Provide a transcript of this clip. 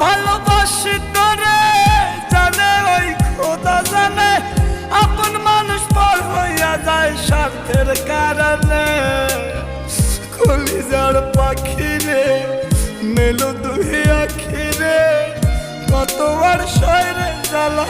ভালোবাসি তোরে জানে ওই খোদা জানে, আপন মানুষ পর হইয়া যায় স্বার্থের কারণে। কলিজার পাখি রে মেলো দুই আখি রে, কতবার শয়রে জ্বালা